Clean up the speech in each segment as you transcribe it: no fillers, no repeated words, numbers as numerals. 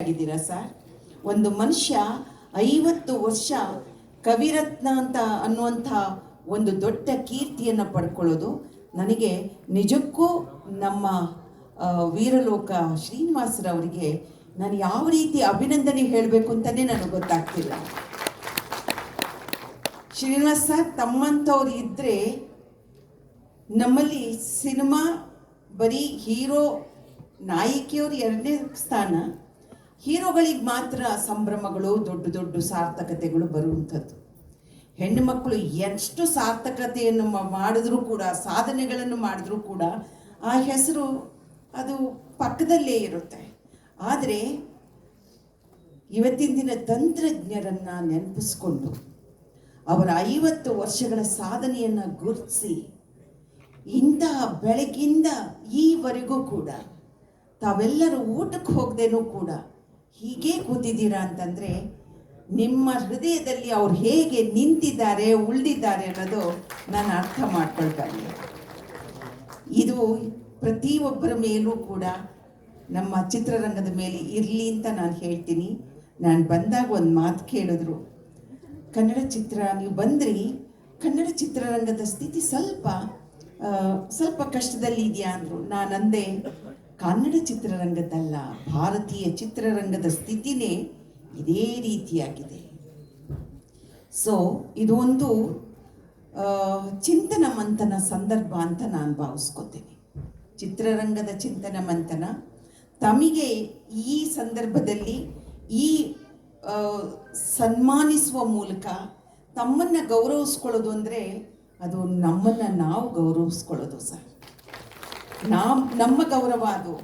ಆಗಿದ್ದೀರಾ ಸರ್. ಒಂದು ಮನುಷ್ಯ 50 ವರ್ಷ ಕವಿರತ್ನ ಅಂತ ಅನ್ನುವಂಥ ಒಂದು ದೊಡ್ಡ ಕೀರ್ತಿಯನ್ನು ಪಡ್ಕೊಳ್ಳೋದು ನನಗೆ ನಿಜಕ್ಕೂ ನಮ್ಮ ವೀರಲೋಕ ಶ್ರೀನಿವಾಸರವರಿಗೆ ನಾನು ಯಾವ ರೀತಿ ಅಭಿನಂದನೆ ಹೇಳಬೇಕು ಅಂತಲೇ ನನಗೆ ಗೊತ್ತಾಗ್ತಿಲ್ಲ. ಶ್ರೀನಿವಾಸ್ ಸರ್ ತಮ್ಮಂಥವ್ರು ಇದ್ದರೆ ನಮ್ಮಲ್ಲಿ ಸಿನಿಮಾ ಬರೀ ಹೀರೋ ನಾಯಕಿಯವ್ರು 2ನೇ ಸ್ಥಾನ, ಹೀರೋಗಳಿಗೆ ಮಾತ್ರ ಸಂಭ್ರಮಗಳು ದೊಡ್ಡ ದೊಡ್ಡ ಸಾರ್ಥಕತೆಗಳು ಬರುವಂಥದ್ದು. ಹೆಣ್ಣು ಮಕ್ಕಳು ಎಷ್ಟು ಸಾರ್ಥಕತೆಯನ್ನು ಮಾಡಿದ್ರೂ ಕೂಡ, ಸಾಧನೆಗಳನ್ನು ಮಾಡಿದ್ರೂ ಕೂಡ ಆ ಹೆಸರು ಅದು ಪಕ್ಕದಲ್ಲೇ ಇರುತ್ತೆ. ಆದರೆ ಇವತ್ತಿನ ದಿನ ತಂತ್ರಜ್ಞರನ್ನು ನೆನಪಿಸ್ಕೊಂಡು ಅವರ 50 ವರ್ಷಗಳ ಸಾಧನೆಯನ್ನು ಗುರುತಿಸಿ ಇಂತಹ ಬೆಳಗಿಂದ ಈವರೆಗೂ ಕೂಡ ತಾವೆಲ್ಲರೂ ಊಟಕ್ಕೆ ಹೋಗದೇನೂ ಕೂಡ ಹೀಗೆ ಕೂತಿದ್ದೀರಾ ಅಂತಂದರೆ ನಿಮ್ಮ ಹೃದಯದಲ್ಲಿ ಅವ್ರು ಹೇಗೆ ನಿಂತಿದ್ದಾರೆ, ಉಳಿದಿದ್ದಾರೆ ಅನ್ನೋದು ನಾನು ಅರ್ಥ ಮಾಡ್ಕೊಳ್ಬಲ್ಲೆ. ಇದು ಪ್ರತಿಯೊಬ್ಬರ ಮೇಲೂ ಕೂಡ ನಮ್ಮ ಚಿತ್ರರಂಗದ ಮೇಲೆ ಇರಲಿ ಅಂತ ನಾನು ಹೇಳ್ತೀನಿ. ನಾನು ಬಂದಾಗ ಒಂದು ಮಾತು ಕೇಳಿದ್ರು, ಕನ್ನಡ ಚಿತ್ರ ನೀವು ಬಂದ್ರಿ, ಕನ್ನಡ ಚಿತ್ರರಂಗದ ಸ್ಥಿತಿ ಸ್ವಲ್ಪ ಕಷ್ಟದಲ್ಲಿ ಇದೆಯಾ ಅಂದರು. ನಾನು ಅಂದೆ, ಕನ್ನಡ ಚಿತ್ರರಂಗದಲ್ಲ, ಭಾರತೀಯ ಚಿತ್ರರಂಗದ ಸ್ಥಿತಿನೇ ಇದೇ ರೀತಿಯಾಗಿದೆ. ಸೊ ಇದು ಒಂದು ಚಿಂತನ ಮಂಥನ ಸಂದರ್ಭ ಅಂತ ನಾನು ಭಾವಿಸ್ಕೊತೀನಿ. ಚಿತ್ರರಂಗದ ಚಿಂತನ ಮಂಥನ ತಮಗೆ ಈ ಸಂದರ್ಭದಲ್ಲಿ ಈ ಸನ್ಮಾನಿಸುವ ಮೂಲಕ ತಮ್ಮನ್ನು ಗೌರವಿಸ್ಕೊಳ್ಳೋದು ಅಂದರೆ ಅದು ನಮ್ಮನ್ನು ನಾವು ಗೌರವಿಸ್ಕೊಳ್ಳೋದು ಸರ್. ನಮ್ಮ ಗೌರವ ಅದು.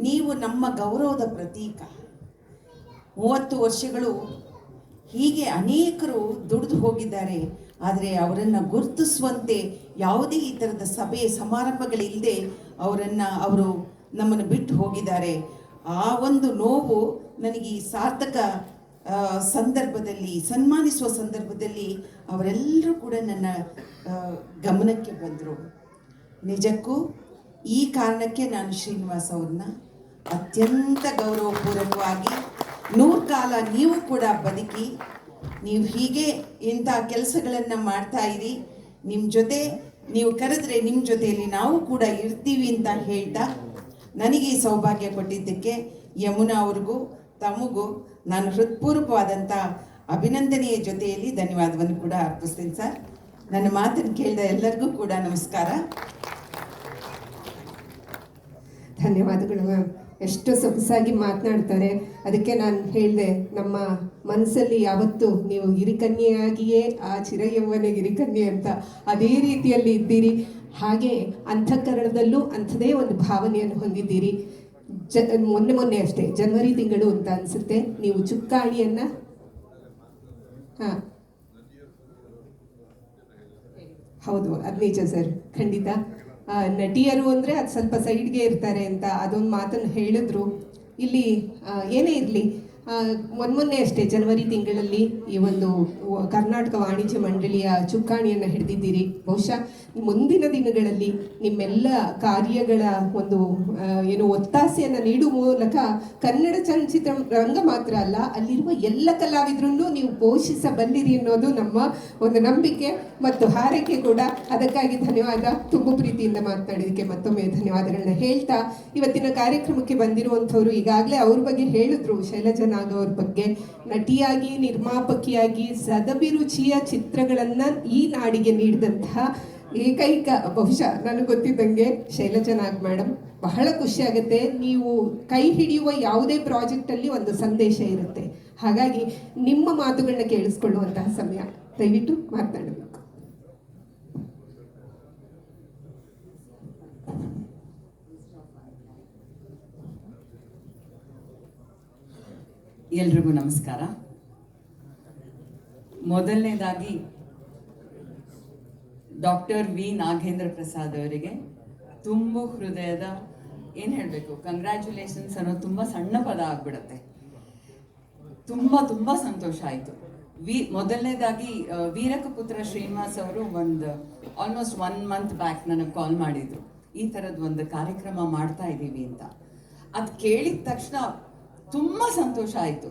ನೀವು ನಮ್ಮ ಗೌರವದ ಪ್ರತೀಕ. 30 ವರ್ಷಗಳು ಹೀಗೆ ಅನೇಕರು ದುಡಿದು ಹೋಗಿದ್ದಾರೆ. ಆದರೆ ಅವರನ್ನು ಗುರುತಿಸುವಂತೆ ಯಾವುದೇ ಈ ಥರದ ಸಭೆ ಸಮಾರಂಭಗಳಿಲ್ಲದೆ ಅವರು ನಮ್ಮನ್ನು ಬಿಟ್ಟು ಹೋಗಿದ್ದಾರೆ. ಆ ಒಂದು ನೋವು ನನಗೆ ಈ ಸಾರ್ಥಕ ಸಂದರ್ಭದಲ್ಲಿ, ಸನ್ಮಾನಿಸುವ ಸಂದರ್ಭದಲ್ಲಿ ಅವರೆಲ್ಲರೂ ಕೂಡ ನನ್ನ ಗಮನಕ್ಕೆ ಬಂದರು. ನಿಜಕ್ಕೂ ಈ ಕಾರಣಕ್ಕೆ ನಾನು ಶ್ರೀನಿವಾಸ್ ಅವ್ರನ್ನ ಅತ್ಯಂತ ಗೌರವಪೂರ್ವಕವಾಗಿ 100 ಕಾಲ ನೀವು ಕೂಡ ಬದುಕಿ, ನೀವು ಹೀಗೆ ಇಂಥ ಕೆಲಸಗಳನ್ನು ಮಾಡ್ತಾ ಇರಿ. ನಿಮ್ಮ ಜೊತೆ ನೀವು ಕರೆದ್ರೆ ನಿಮ್ಮ ಜೊತೆಯಲ್ಲಿ ನಾವು ಕೂಡ ಇರ್ತೀವಿ ಅಂತ ಹೇಳ್ತಾ ನನಗೆ ಈ ಸೌಭಾಗ್ಯ ಕೊಟ್ಟಿದ್ದಕ್ಕೆ ಯಮುನಾ ಅವ್ರಿಗೂ ತಮಗೂ ನಾನು ಹೃತ್ಪೂರ್ವಕವಾದಂಥ ಅಭಿನಂದನೆಯ ಜೊತೆಯಲ್ಲಿ ಧನ್ಯವಾದವನ್ನು ಕೂಡ ಅರ್ಪಿಸ್ತೀನಿ ಸರ್. ನನ್ನ ಮಾತನ್ನು ಕೇಳಿದ ಎಲ್ಲರಿಗೂ ಕೂಡ ನಮಸ್ಕಾರ. ಧನ್ಯವಾದಗಳು ಮ್ಯಾಮ್. ಎಷ್ಟು ಸೊಗಸಾಗಿ ಮಾತನಾಡ್ತಾರೆ. ಅದಕ್ಕೆ ನಾನು ಹೇಳಿದೆ, ನಮ್ಮ ಮನಸ್ಸಲ್ಲಿ ಯಾವತ್ತೂ ನೀವು ಹಿರಿಕನ್ಯೆಯಾಗಿಯೇ ಆ ಚಿರಯೌವನ ಹಿರಿಕನ್ಯೆ ಅಂತ ಅದೇ ರೀತಿಯಲ್ಲಿ ಇದ್ದೀರಿ. ಹಾಗೆ ಅಂತಃಕರಣದಲ್ಲೂ ಅಂಥದೇ ಒಂದು ಭಾವನೆಯನ್ನು ಹೊಂದಿದ್ದೀರಿ. ಮೊನ್ನೆ ಅಷ್ಟೇ ಜನವರಿ ತಿಂಗಳು ಅಂತ ಅನಿಸುತ್ತೆ, ನೀವು ಚುಕ್ಕಾಣಿಯನ್ನು ಹೌದು, ಅದು ನಿಜ ಸರ್, ಖಂಡಿತ. ನಟಿಯರು ಅಂದರೆ ಅದು ಸ್ವಲ್ಪ ಸೈಡ್ಗೆ ಇರ್ತಾರೆ ಅಂತ ಅದೊಂದು ಮಾತನ್ನು ಹೇಳಿದ್ರು. ಇಲ್ಲಿ ಏನೇ ಇರಲಿ, ಮೊನ್ನೆ ಅಷ್ಟೇ ಜನವರಿ ತಿಂಗಳಲ್ಲಿ ಈ ಒಂದು ಕರ್ನಾಟಕ ವಾಣಿಜ್ಯ ಮಂಡಳಿಯ ಚುಕ್ಕಾಣಿಯನ್ನು ಹಿಡಿದಿದ್ದೀರಿ. ಬಹುಶಃ ಮುಂದಿನ ದಿನಗಳಲ್ಲಿ ನಿಮ್ಮೆಲ್ಲ ಕಾರ್ಯಗಳ ಒಂದು ಒತ್ತಾಸೆಯನ್ನು ನೀಡುವ ಮೂಲಕ ಕನ್ನಡ ಚಲನಚಿತ್ರ ರಂಗ ಮಾತ್ರ ಅಲ್ಲ, ಅಲ್ಲಿರುವ ಎಲ್ಲ ಕಲಾವಿದರನ್ನು ನೀವು ಪೋಷಿಸಬಲ್ಲಿರಿ ಅನ್ನೋದು ನಮ್ಮ ಒಂದು ನಂಬಿಕೆ ಮತ್ತು ಹಾರೈಕೆ ಕೂಡ. ಅದಕ್ಕಾಗಿ ಧನ್ಯವಾದ. ತುಂಬ ಪ್ರೀತಿಯಿಂದ ಮಾತನಾಡಿದಕ್ಕೆ ಮತ್ತೊಮ್ಮೆ ಧನ್ಯವಾದಗಳನ್ನ ಹೇಳ್ತಾ, ಇವತ್ತಿನ ಕಾರ್ಯಕ್ರಮಕ್ಕೆ ಬಂದಿರುವಂಥವ್ರು ಈಗಾಗಲೇ ಅವ್ರ ಬಗ್ಗೆ ಹೇಳಿದ್ರು. ಶೈಲಜಾ ನಾಗ್ ಅವ್ರ ಬಗ್ಗೆ ನಟಿಯಾಗಿ, ನಿರ್ಮಾಪಕಿಯಾಗಿ ಸದಭಿರುಚಿಯ ಚಿತ್ರಗಳನ್ನು ಈ ನಾಡಿಗೆ ನೀಡಿದಂತಹ ಏಕೈಕ, ಬಹುಶಃ ನನಗೆ ಗೊತ್ತಿದ್ದಂಗೆ ಶೈಲಜಾ ನಾಗ್ ಮೇಡಮ್. ಬಹಳ ಖುಷಿ ಆಗುತ್ತೆ. ನೀವು ಕೈ ಹಿಡಿಯುವ ಯಾವುದೇ ಪ್ರಾಜೆಕ್ಟಲ್ಲಿ ಒಂದು ಸಂದೇಶ ಇರುತ್ತೆ. ಹಾಗಾಗಿ ನಿಮ್ಮ ಮಾತುಗಳನ್ನ ಕೇಳಿಸ್ಕೊಳ್ಳುವಂತಹ ಸಮಯ. ದಯವಿಟ್ಟು ಮಾತನಾಡಬೇಕು. ಎಲ್ರಿಗೂ ನಮಸ್ಕಾರ. ಮೊದಲನೇದಾಗಿ ಡಾಕ್ಟರ್ ವಿ ನಾಗೇಂದ್ರ ಪ್ರಸಾದ್ ಅವರಿಗೆ ತುಂಬ ಹೃದಯದ ಏನು ಹೇಳಬೇಕು, ಕಂಗ್ರ್ಯಾಚುಲೇಷನ್ಸ್ ಅನ್ನೋದು ತುಂಬ ಸಣ್ಣ ಪದ ಆಗ್ಬಿಡುತ್ತೆ. ತುಂಬ ಸಂತೋಷ ಆಯಿತು. ಮೊದಲನೇದಾಗಿ ವೀರಕಪುತ್ರ ಶ್ರೀನಿವಾಸ್ ಅವರು ಆಲ್ಮೋಸ್ಟ್ 1 ಮಂತ್ ಬ್ಯಾಕ್ ನನಗೆ ಕಾಲ್ ಮಾಡಿದ್ರು, ಈ ಥರದ್ದು ಒಂದು ಕಾರ್ಯಕ್ರಮ ಮಾಡ್ತಾ ಇದ್ದೀವಿ ಅಂತ. ಅದು ಕೇಳಿದ ತಕ್ಷಣ ತುಂಬ ಸಂತೋಷ ಆಯಿತು.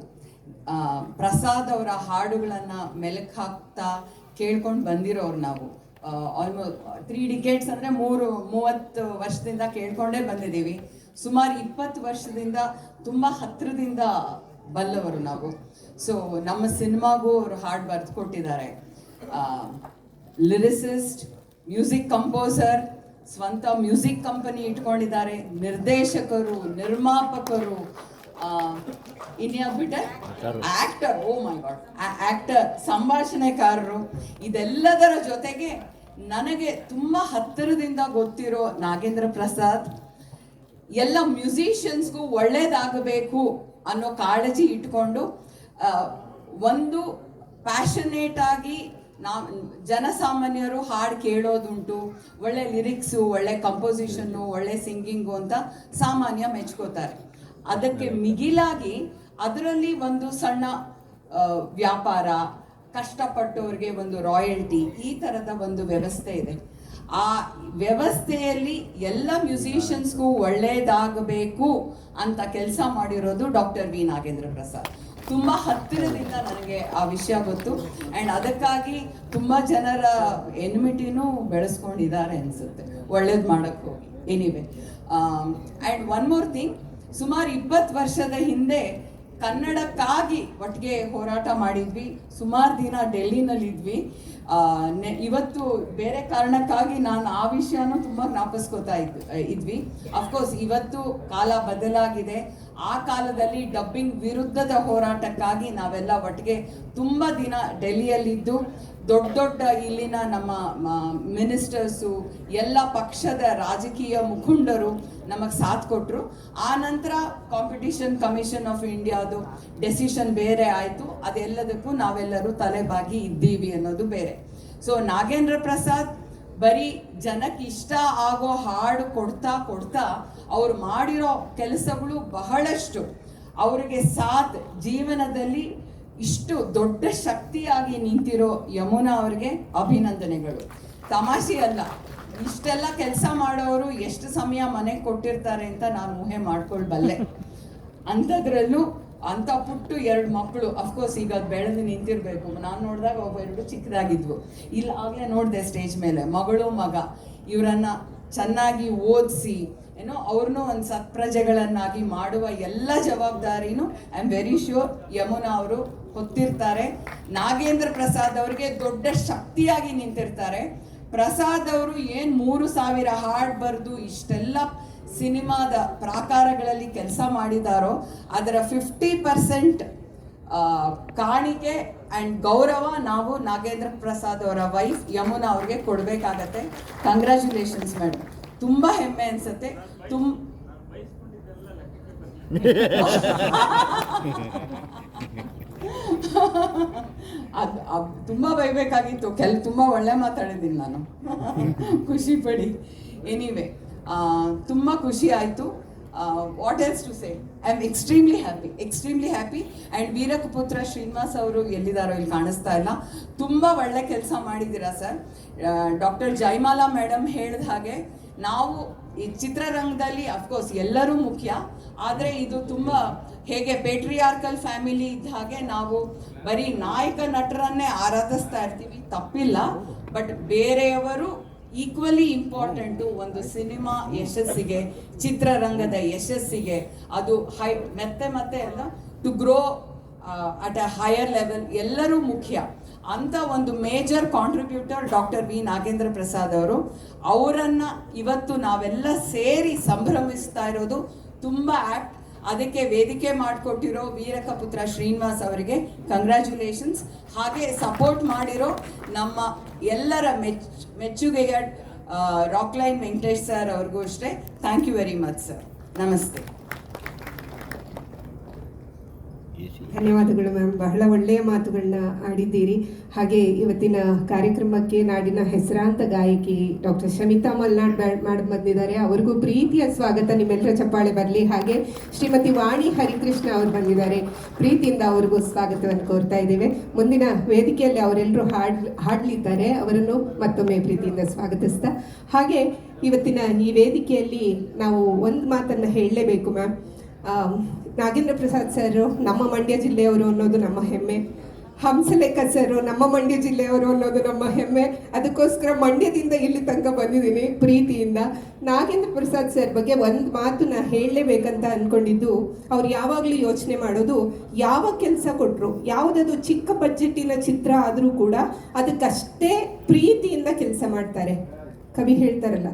ಪ್ರಸಾದ್ ಅವರ ಹಾಡುಗಳನ್ನು ಮೆಲುಕು ಹಾಕ್ತಾ ಕೇಳ್ಕೊಂಡು ಬಂದಿರೋರು ನಾವು. ಆಲ್ಮೋಸ್ಟ್ 3 ಡಿಕೇಡ್ಸ್ ಅಂದರೆ 30 ವರ್ಷದಿಂದ ಕೇಳ್ಕೊಂಡೇ ಬಂದಿದ್ದೀವಿ. ಸುಮಾರು 20 ವರ್ಷದಿಂದ ತುಂಬ ಹತ್ತಿರದಿಂದ ಬಲ್ಲವರು ನಾವು. ಸೊ ನಮ್ಮ ಸಿನಿಮಾಗೂ ಅವರು ಹಾಡು ಬರೆದು ಕೊಟ್ಟಿದ್ದಾರೆ. ಲಿರಿಸಿಸ್ಟ್, ಮ್ಯೂಸಿಕ್ ಕಂಪೋಸರ್, ಸ್ವಂತ ಮ್ಯೂಸಿಕ್ ಕಂಪನಿ ಇಟ್ಕೊಂಡಿದ್ದಾರೆ, ನಿರ್ದೇಶಕರು, ನಿರ್ಮಾಪಕರು, ಇನ್ಯಾಬಿಟ್ಟೆ ಆಕ್ಟರ್, ಓ ಮೈ ಗಾಡ್, ಆಕ್ಟರ್, ಸಂಭಾಷಣೆಕಾರರು. ಇದೆಲ್ಲದರ ಜೊತೆಗೆ ನನಗೆ ತುಂಬ ಹತ್ತಿರದಿಂದ ಗೊತ್ತಿರೋ ನಾಗೇಂದ್ರ ಪ್ರಸಾದ್ ಎಲ್ಲ ಮ್ಯೂಸಿಷಿಯನ್ಸ್ಗೂ ಒಳ್ಳೇದಾಗಬೇಕು ಅನ್ನೋ ಕಾಳಜಿ ಇಟ್ಕೊಂಡು ಒಂದು ಪ್ಯಾಷನೇಟ್ ಆಗಿ ಜನಸಾಮಾನ್ಯರು ಹಾಡು ಕೇಳೋದುಂಟು, ಒಳ್ಳೆ ಲಿರಿಕ್ಸು, ಒಳ್ಳೆ ಕಂಪೋಸಿಷನ್ನು, ಒಳ್ಳೆ ಸಿಂಗಿಂಗು ಅಂತ ಸಾಮಾನ್ಯ ಮೆಚ್ಕೋತಾರೆ. ಅದಕ್ಕೆ ಮಿಗಿಲಾಗಿ ಅದರಲ್ಲಿ ಒಂದು ಸಣ್ಣ ವ್ಯಾಪಾರ, ಕಷ್ಟಪಟ್ಟವ್ರಿಗೆ ಒಂದು ರಾಯಲ್ಟಿ, ಈ ಥರದ ಒಂದು ವ್ಯವಸ್ಥೆ ಇದೆ. ಆ ವ್ಯವಸ್ಥೆಯಲ್ಲಿ ಎಲ್ಲ ಮ್ಯೂಸಿಷಿಯನ್ಸ್ಗೂ ಒಳ್ಳೇದಾಗಬೇಕು ಅಂತ ಕೆಲಸ ಮಾಡಿರೋದು ಡಾಕ್ಟರ್ ವಿ ನಾಗೇಂದ್ರ ಪ್ರಸಾದ್. ತುಂಬ ಹತ್ತಿರದಿಂದ ನನಗೆ ಆ ವಿಷಯ ಗೊತ್ತು. ಆ್ಯಂಡ್ ಅದಕ್ಕಾಗಿ ತುಂಬ ಜನರ ಎನ್ಮಿಟಿನೂ ಬೆಳೆಸ್ಕೊಂಡಿದ್ದಾರೆ ಅನಿಸುತ್ತೆ, ಒಳ್ಳೇದು ಮಾಡೋಕ್ಕೆ ಹೋಗಿ. Anyway, and one more thing, ಸುಮಾರು 20 ವರ್ಷದ ಹಿಂದೆ ಕನ್ನಡಕ್ಕಾಗಿ ಒಟ್ಟಿಗೆ ಹೋರಾಟ ಮಾಡಿದ್ವಿ. ಸುಮಾರು ದಿನ ಡೆಲ್ಲಿನಲ್ಲಿದ್ವಿ. ಇವತ್ತು ಬೇರೆ ಕಾರಣಕ್ಕಾಗಿ ನಾನು ಆ ವಿಷಯನೂ ತುಂಬ ಜ್ಞಾಪಿಸ್ಕೋತಾ ಇದ್ವಿ. ಅಫ್ಕೋರ್ಸ್ ಇವತ್ತು ಕಾಲ ಬದಲಾಗಿದೆ. ಆ ಕಾಲದಲ್ಲಿ ಡಬ್ಬಿಂಗ್ ವಿರುದ್ಧದ ಹೋರಾಟಕ್ಕಾಗಿ ನಾವೆಲ್ಲ ಒಟ್ಟಿಗೆ ತುಂಬ ದಿನ ಡೆಲ್ಲಿಯಲ್ಲಿದ್ದು ದೊಡ್ಡ ಇಲ್ಲಿನ ನಮ್ಮ ಮಿನಿಸ್ಟರ್ಸು, ಎಲ್ಲ ಪಕ್ಷದ ರಾಜಕೀಯ ಮುಖಂಡರು ನಮಗೆ ಸಾಥ್ ಕೊಟ್ಟರು. ಆ ನಂತರ ಕಾಂಪಿಟಿಷನ್ ಕಮಿಷನ್ ಆಫ್ ಇಂಡಿಯಾದು ಡೆಸಿಷನ್ ಬೇರೆ ಆಯಿತು. ಅದೆಲ್ಲದಕ್ಕೂ ನಾವೆಲ್ಲರೂ ತಲೆಬಾಗಿ ಇದ್ದೀವಿ ಅನ್ನೋದು ಬೇರೆ. ಸೊ ನಾಗೇಂದ್ರ ಪ್ರಸಾದ್ ಬರೀ ಜನಕ್ಕೆ ಇಷ್ಟ ಆಗೋ ಹಾಡು ಕೊಡ್ತಾ ಅವ್ರು ಮಾಡಿರೋ ಕೆಲಸಗಳು ಬಹಳಷ್ಟು. ಅವರಿಗೆ ಸಾಥ್, ಜೀವನದಲ್ಲಿ ಇಷ್ಟು ದೊಡ್ಡ ಶಕ್ತಿಯಾಗಿ ನಿಂತಿರೋ ಯಮುನಾ ಅವ್ರಿಗೆ ಅಭಿನಂದನೆಗಳು. ತಮಾಷೆ ಅಲ್ಲ, ಇಷ್ಟೆಲ್ಲ ಕೆಲಸ ಮಾಡೋರು ಎಷ್ಟು ಸಮಯ ಮನೆಗೆ ಕೊಟ್ಟಿರ್ತಾರೆ ಅಂತ ನಾನು ಊಹೆ ಮಾಡ್ಕೊಳ್ಬಲ್ಲೆ. ಅಂಥದ್ರಲ್ಲೂ ಅಂಥ ಪುಟ್ಟು 2 ಮಕ್ಕಳು, ಅಫ್ಕೋರ್ಸ್ ಈಗ ಅದು ಬೆಳೆದು ನಿಂತಿರ್ಬೇಕು. ನಾನು ನೋಡಿದಾಗ 2 ಚಿಕ್ಕದಾಗಿದ್ವು. ಇಲ್ಲಿ ಆಗಲೇ ನೋಡಿದೆ ಸ್ಟೇಜ್ ಮೇಲೆ, ಮಗಳು ಮಗ. ಇವರನ್ನ ಚೆನ್ನಾಗಿ ಓದಿಸಿ ಅವ್ರನ್ನೂ ಒಂದು ಸತ್ಪ್ರಜೆಗಳನ್ನಾಗಿ ಮಾಡುವ ಎಲ್ಲ ಜವಾಬ್ದಾರಿನೂ I am very sure Yamuna ಅವರು ಹೊತ್ತಿರ್ತಾರೆ. ನಾಗೇಂದ್ರ ಪ್ರಸಾದ್ ಅವರಿಗೆ ದೊಡ್ಡ ಶಕ್ತಿಯಾಗಿ ನಿಂತಿರ್ತಾರೆ. ಪ್ರಸಾದ್ ಅವರು ಏನು 3000 ಹಾಡು ಬರೆದು ಇಷ್ಟೆಲ್ಲ ಸಿನಿಮಾದ ಪ್ರಾಕಾರಗಳಲ್ಲಿ ಕೆಲಸ ಮಾಡಿದಾರೋ ಅದರ 50% ಕಾಣಿಕೆ ಆ್ಯಂಡ್ ಗೌರವ ನಾವು ನಾಗೇಂದ್ರ ಪ್ರಸಾದ್ ಅವರ ವೈಫ್ ಯಮುನಾ ಅವ್ರಿಗೆ ಕೊಡಬೇಕಾಗತ್ತೆ. Congratulations madam. ತುಂಬ ಹೆಮ್ಮೆ ಅನ್ಸುತ್ತೆ. ತುಂಬ ಬೈಬೇಕಾಗಿತ್ತು. ತುಂಬ ಒಳ್ಳೆ ಮಾತಾಡಿದ್ದೀನಿ ನಾನು, ಖುಷಿ ಪಡಿ. ಎನಿವೆ, ತುಂಬ ಖುಷಿ ಆಯಿತು. What else to say, I am extremely happy. And Veerakaputra Srinivas ಅವರು ಎಲ್ಲಿದ್ದಾರೋ ಇಲ್ಲಿ ಕಾಣಿಸ್ತಾ ಇಲ್ಲ. ತುಂಬ ಒಳ್ಳೆ ಕೆಲಸ ಮಾಡಿದ್ದೀರಾ ಸರ್. ಡಾಕ್ಟರ್ ಜಯಮಾಲಾ ಮೇಡಮ್ ಹೇಳಿದ ಹಾಗೆ ನಾವು ಈ ಚಿತ್ರರಂಗದಲ್ಲಿ ಅಫ್ಕೋರ್ಸ್ ಎಲ್ಲರೂ ಮುಖ್ಯ, ಆದರೆ ಇದು ತುಂಬ ಹೇಗೆ ಪೇಟ್ರಿಯಾರ್ಕಲ್ ಫ್ಯಾಮಿಲಿ ಇದ್ದ ಹಾಗೆ ನಾವು ಬರೀ ನಾಯಕ ನಟರನ್ನೇ ಆರಾಧಿಸ್ತಾ ಇರ್ತೀವಿ, ತಪ್ಪಿಲ್ಲ. ಬಟ್ ಬೇರೆಯವರು ಈಕ್ವಲಿ ಇಂಪಾರ್ಟೆಂಟು ಒಂದು ಸಿನಿಮಾ ಯಶಸ್ಸಿಗೆ, ಚಿತ್ರರಂಗದ ಯಶಸ್ಸಿಗೆ. ಅದು ಮತ್ತೆ ಅಲ್ಲ, to grow at a higher level ಎಲ್ಲರೂ ಮುಖ್ಯ ಅಂತ ಒಂದು major contributor doctor V Nagendra Prasad ಅವರು. ಅವರನ್ನು ಇವತ್ತು ನಾವೆಲ್ಲ ಸೇರಿ ಸಂಭ್ರಮಿಸ್ತಾ ಇರೋದು ತುಂಬ ಆ್ಯಕ್ಟ್. ಅದಕ್ಕೆ ವೇದಿಕೆ ಮಾಡಿಕೊಟ್ಟಿರೋ ವೀರಕಪುತ್ರ ಶ್ರೀನಿವಾಸ್ ಅವರಿಗೆ ಕಂಗ್ರ್ಯಾಚುಲೇಷನ್ಸ್. ಹಾಗೆ ಸಪೋರ್ಟ್ ಮಾಡಿರೋ ನಮ್ಮ ಎಲ್ಲರ ಮೆಚ್ಚುಗೆಯ ರಾಕ್ಲೈನ್ ವೆಂಕಟೇಶ್ ಸರ್ ಅವ್ರಿಗೂ ಅಷ್ಟೇ. Thank you very much sir. ನಮಸ್ತೆ. ಧನ್ಯವಾದಗಳು ಮ್ಯಾಮ್, ಬಹಳ ಒಳ್ಳೆಯ ಮಾತುಗಳನ್ನ ಆಡಿದ್ದೀರಿ. ಹಾಗೆ ಇವತ್ತಿನ ಕಾರ್ಯಕ್ರಮಕ್ಕೆ ನಾಡಿನ ಹೆಸರಾಂತ ಗಾಯಕಿ ಡಾಕ್ಟರ್ ಶಮಿತಾ ಮಲ್ನಾಡ್ ಮಾಡಿ ಬಂದಿದ್ದಾರೆ. ಅವ್ರಿಗೂ ಪ್ರೀತಿಯ ಸ್ವಾಗತ, ನಿಮ್ಮೆಲ್ಲರ ಚಪ್ಪಾಳೆ ಬರಲಿ. ಹಾಗೆ ಶ್ರೀಮತಿ ವಾಣಿ ಹರಿಕೃಷ್ಣ ಅವರು ಬಂದಿದ್ದಾರೆ, ಪ್ರೀತಿಯಿಂದ ಅವ್ರಿಗೂ ಸ್ವಾಗತವನ್ನು ಕೋರ್ತಾ ಇದ್ದೇವೆ. ಮುಂದಿನ ವೇದಿಕೆಯಲ್ಲಿ ಅವರೆಲ್ಲರೂ ಹಾಡಲಿದ್ದಾರೆ, ಅವರನ್ನು ಮತ್ತೊಮ್ಮೆ ಪ್ರೀತಿಯಿಂದ ಸ್ವಾಗತಿಸ್ತಾ. ಹಾಗೆ ಇವತ್ತಿನ ಈ ವೇದಿಕೆಯಲ್ಲಿ ನಾವು ಒಂದು ಮಾತನ್ನು ಹೇಳಲೇಬೇಕು ಮ್ಯಾಮ್. ನಾಗೇಂದ್ರ ಪ್ರಸಾದ್ ಸರ್ ನಮ್ಮ ಮಂಡ್ಯ ಜಿಲ್ಲೆಯವರು ಅನ್ನೋದು ನಮ್ಮ ಹೆಮ್ಮೆ. ಹಂಸಲೇಖ ಸರ್ ನಮ್ಮ ಮಂಡ್ಯ ಜಿಲ್ಲೆಯವರು ಅನ್ನೋದು ನಮ್ಮ ಹೆಮ್ಮೆ. ಅದಕ್ಕೋಸ್ಕರ ಮಂಡ್ಯದಿಂದ ಇಲ್ಲಿ ತನಕ ಬಂದಿದ್ದೀನಿ ಪ್ರೀತಿಯಿಂದ. ನಾಗೇಂದ್ರ ಪ್ರಸಾದ್ ಸರ್ ಬಗ್ಗೆ ಒಂದು ಮಾತು ನಾ ಹೇಳಲೇಬೇಕಂತ ಅಂದ್ಕೊಂಡಿದ್ದು, ಅವ್ರು ಯಾವಾಗಲೂ ಯೋಚನೆ ಮಾಡೋದು, ಯಾವ ಕೆಲಸ ಕೊಟ್ಟರು, ಯಾವುದದು ಚಿಕ್ಕ ಬಜೆಟ್ಟಿನ ಚಿತ್ರ ಆದರೂ ಕೂಡ ಅದಕ್ಕಷ್ಟೇ ಪ್ರೀತಿಯಿಂದ ಕೆಲಸ ಮಾಡ್ತಾರೆ. ಕವಿ ಹೇಳ್ತಾರಲ್ಲ,